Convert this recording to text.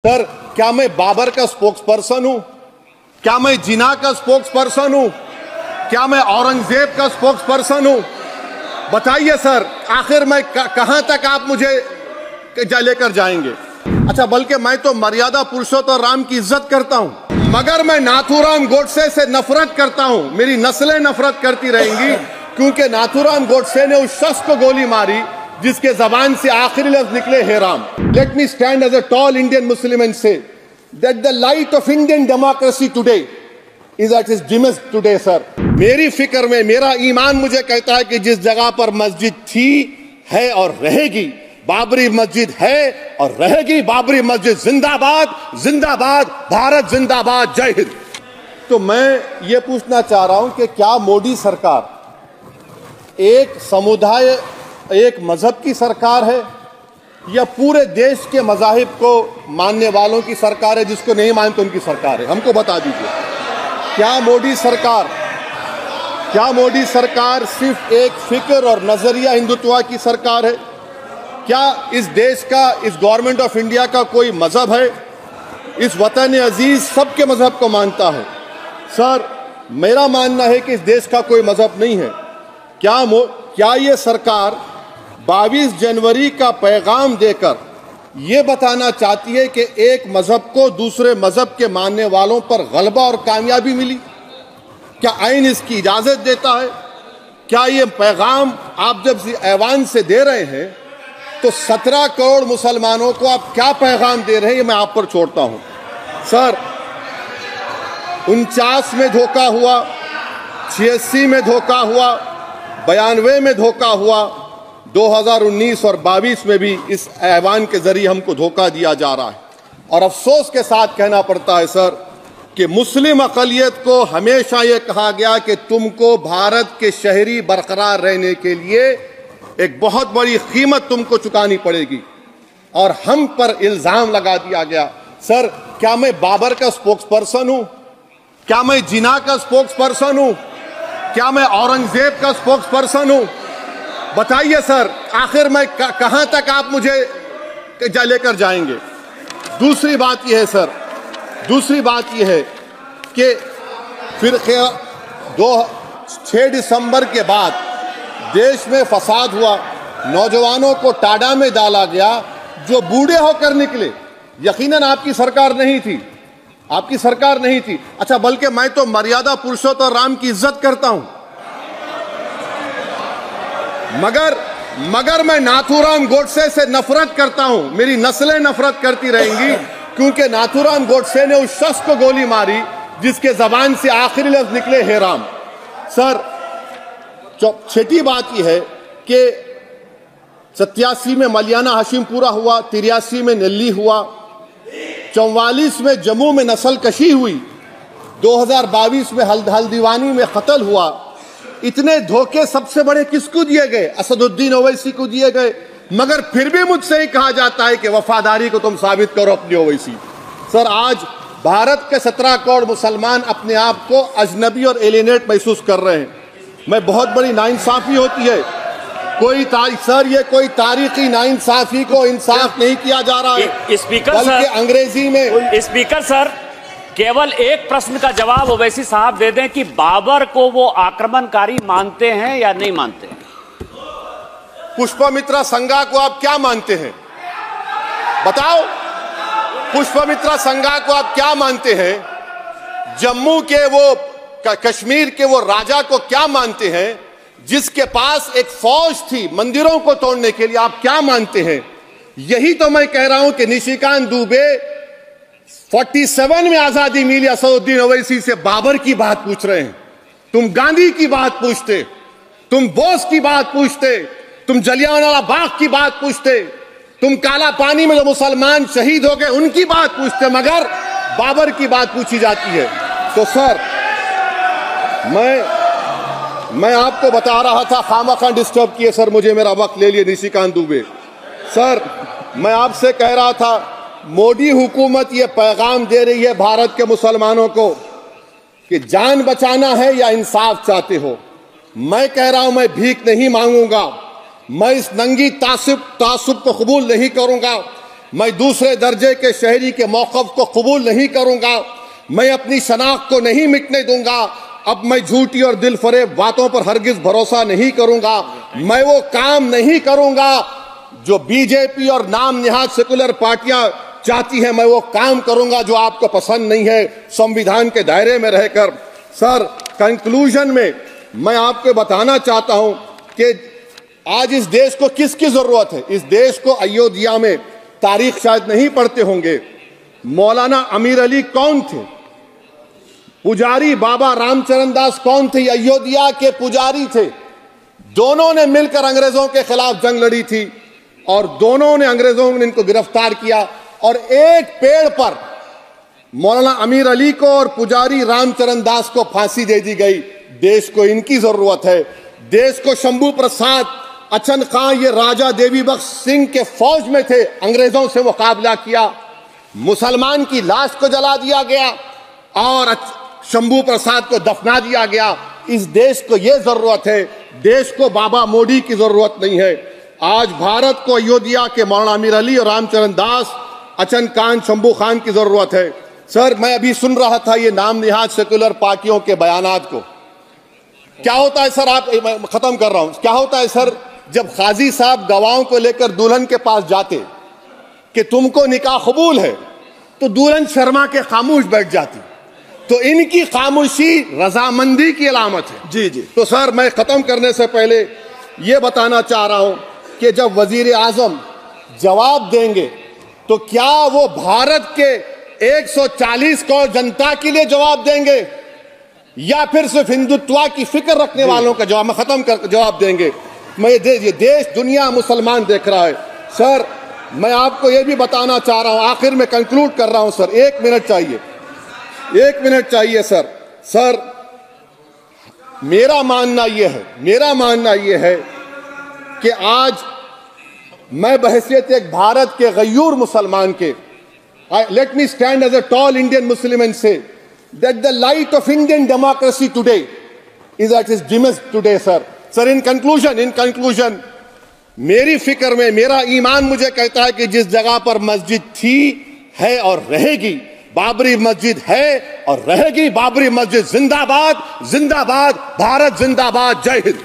Sir, क्या मैं बाबर का स्पोक्स पर्सन हूं? क्या मैं जिना का स्पोक्स पर्सन हूं? क्या मैं औरंगजेब का स्पोक्स पर्सन हूं? बताइए सर, आखिर मैं कहां तक आप मुझे लेकर जाएंगे? अच्छा, बल्कि मैं तो मर्यादा पुरुषोत्तम राम की इज्जत करता हूं, मगर मैं नाथूराम गोडसे से नफरत करता हूं। मेरी नस्लें नफरत करती रहेंगी, क्योंकि नाथूराम गोडसे ने उस शख्स को गोली मारी जिसके जबान से आखिरी लफ्ज निकले हे Ram. Let me stand as a tall Indian Muslim and say that the light of Indian democracy today is at its dimmest today sir. मेरी फिक्र में मेरा ईमान मुझे कहता है कि जिस जगह पर मस्जिद थी, है और रहेगी, बाबरी मस्जिद है और रहेगी बाबरी मस्जिद। जिंदाबाद जिंदाबाद, भारत जिंदाबाद, जय हिंद। तो मैं ये पूछना चाह रहा हूं कि क्या मोदी सरकार एक समुदाय, एक मजहब की सरकार है या पूरे देश के मजाहिब को मानने वालों की सरकार है? जिसको नहीं मानते उनकी सरकार है? हमको बता दीजिए। क्या मोदी सरकार सिर्फ एक फिक्र और नजरिया हिंदुत्व की सरकार है? क्या इस देश का, इस गवर्नमेंट ऑफ इंडिया का कोई मजहब है? इस वतन अजीज सबके मजहब को मानता है। सर, मेरा मानना है कि इस देश का कोई मजहब नहीं है। क्या ये सरकार 22 जनवरी का पैगाम देकर यह बताना चाहती है कि एक मजहब को दूसरे मजहब के मानने वालों पर गलबा और कामयाबी मिली? क्या आइन इसकी इजाजत देता है? क्या ये पैगाम आप जब ऐवान से दे रहे हैं तो 17 करोड़ मुसलमानों को आप क्या पैगाम दे रहे हैं? ये मैं आप पर छोड़ता हूं। सर, 49 में धोखा हुआ, 86 में धोखा हुआ, 92 में धोखा हुआ, 2019 और 22 में भी इस ऐवान के जरिए हमको धोखा दिया जा रहा है। और अफसोस के साथ कहना पड़ता है सर कि मुस्लिम अक़लियत को हमेशा यह कहा गया कि तुमको भारत के शहरी बरकरार रहने के लिए एक बहुत बड़ी कीमत तुमको चुकानी पड़ेगी, और हम पर इल्जाम लगा दिया गया। सर, क्या मैं बाबर का स्पोक्स पर्सन हूं? क्या मैं जिना का स्पोक्स पर्सन हूं? क्या मैं औरंगजेब का स्पोक्स पर्सन हूं? बताइए सर, आखिर मैं कहां तक आप मुझे लेकर जाएंगे? दूसरी बात यह है सर, दूसरी बात यह है कि फिर 6 दिसंबर के बाद देश में फसाद हुआ, नौजवानों को टाडा में डाला गया जो बूढ़े होकर निकले। यकीनन आपकी सरकार नहीं थी, आपकी सरकार नहीं थी। अच्छा, बल्कि मैं तो मर्यादा पुरुषोत्तम राम की इज्जत करता हूं, मगर मैं नाथूराम गोडसे से नफरत करता हूं। मेरी नस्लें नफरत करती रहेंगी, क्योंकि नाथूराम गोडसे ने उस शख्स को गोली मारी जिसके जबान से आखिरी लफ्ज निकले हे राम। सर, छठी बात यह है कि 87 में मलियाना हाशिमपुरा हुआ, 83 में नेल्ली हुआ, 44 में जम्मू में नस्ल कशी हुई, 2022 में हल्दीवानी में कत्ल हुआ। इतने धोखे सबसे बड़े किसको दिए गए? असदुद्दीन ओवैसी को दिए गए। मगर फिर भी मुझसे ही कहा जाता है कि वफादारी को तुम साबित करो अपनी ओवैसी। सर, आज भारत के 17 करोड़ मुसलमान अपने आप को अजनबी और एलिनेट महसूस कर रहे हैं। मैं बहुत बड़ी नाइंसाफी होती है। सर, ये कोई तारीखी नाइंसाफी को इंसाफ नहीं किया जा रहा है। स्पीकर बल्कि अंग्रेजी में स्पीकर सर, केवल एक प्रश्न का जवाब ओवैसी साहब दे दें कि बाबर को वो आक्रमणकारी मानते हैं या नहीं मानते? पुष्पमित्रा संगा को आप क्या मानते हैं? बताओ, पुष्पमित्रा संगा को आप क्या मानते हैं? जम्मू के वो, कश्मीर के वो राजा को क्या मानते हैं जिसके पास एक फौज थी मंदिरों को तोड़ने के लिए? आप क्या मानते हैं? यही तो मैं कह रहा हूं कि निशिकांत दुबे 47 में आजादी मिली, असदुद्दीन ओवैसी से बाबर की बात पूछ रहे हैं। तुम गांधी की बात पूछते, तुम बोस की बात पूछते, तुम जलियांवाला बाग की बात पूछते, तुम काला पानी में जो मुसलमान शहीद हो गए उनकी बात पूछते, मगर बाबर की बात पूछी जाती है। तो सर, मैं आपको बता रहा था, खामखा डिस्टर्ब किए सर, मुझे मेरा वक्त ले लिए निशिकांत दुबे। सर, मैं आपसे कह रहा था, मोदी हुकूमत ये पैगाम दे रही है भारत के मुसलमानों को कि जान बचाना है या इंसाफ चाहते हो। मैं कह रहा हूं, मैं भीख नहीं मांगूंगा, मैं इस नंगी तासुब को कबूल नहीं करूंगा मैं दूसरे दर्जे के शहरी के मौक़िफ़ को कबूल नहीं करूंगा। मैं अपनी शनाख्त को नहीं मिटने दूंगा। अब मैं झूठी और दिल फरेब बातों पर हरगिज भरोसा नहीं करूंगा। मैं वो काम नहीं करूंगा जो बीजेपी और नाम निहाद सेकुलर पार्टियां चाहती हैं। मैं वो काम करूंगा जो आपको पसंद नहीं है, संविधान के दायरे में रहकर। सर, कंक्लूजन में मैं आपको बताना चाहता हूं कि आज इस देश को किसकी जरूरत है। इस देश को अयोध्या में, तारीख शायद नहीं पढ़ते होंगे, मौलाना अमीर अली कौन थे, पुजारी बाबा रामचरण दास कौन थे, अयोध्या के पुजारी थे। दोनों ने मिलकर अंग्रेजों के खिलाफ जंग लड़ी थी और दोनों ने, अंग्रेजों ने इनको गिरफ्तार किया और एक पेड़ पर मौलाना अमीर अली को और पुजारी रामचरण दास को फांसी दे दी गई। देश को इनकी जरूरत है। देश को शंभू प्रसाद, अचन खां, ये राजा देवी बख्श सिंह के फौज में थे, अंग्रेजों से मुकाबला किया। मुसलमान की लाश को जला दिया गया और शंभू प्रसाद को दफना दिया गया। इस देश को यह जरूरत है। देश को बाबा मोदी की जरूरत नहीं है। आज भारत को अयोध्या के मौलाना अमीर अली और रामचरण दास, अचन खान, शंभू खान की जरूरत है। सर, मैं अभी सुन रहा था ये नाम निहाद सेकुलर पार्टियों के बयानात को। क्या होता है सर, मैं खत्म कर रहा हूं, क्या होता है सर, जब काजी साहब गवाहों को लेकर दुल्हन के पास जाते कि तुमको निकाह कबूल है, तो दुल्हन शर्मा के खामोश बैठ जाती। तो इनकी खामोशी रजामंदी की अलामत है। जी जी। तो सर, मैं खत्म करने से पहले यह बताना चाह रहा हूं कि जब वजीर आजम जवाब देंगे तो क्या वो भारत के 140 करोड़ जनता के लिए जवाब देंगे या फिर सिर्फ हिंदुत्व की फिक्र रखने वालों का जवाब, मैं खत्म कर जवाब देंगे। मैं ये देश, दुनिया, मुसलमान देख रहा है। सर, मैं आपको ये भी बताना चाह रहा हूं, आखिर में कंक्लूड कर रहा हूं सर, 1 मिनट चाहिए, 1 मिनट चाहिए सर। सर, मेरा मानना यह है कि आज मैं बहैसियत एक भारत के गयूर मुसलमान के, let me stand as a tall Indian Muslim and say that the light of Indian democracy today is at its dimmest today, sir. Sir, in conclusion, मेरी फिक्र में, मेरा ईमान मुझे कहता है कि जिस जगह पर मस्जिद थी, है और रहेगी, बाबरी मस्जिद है और रहेगी, बाबरी मस्जिद जिंदाबाद, जिंदाबाद, भारत जिंदाबाद, जय हिंद।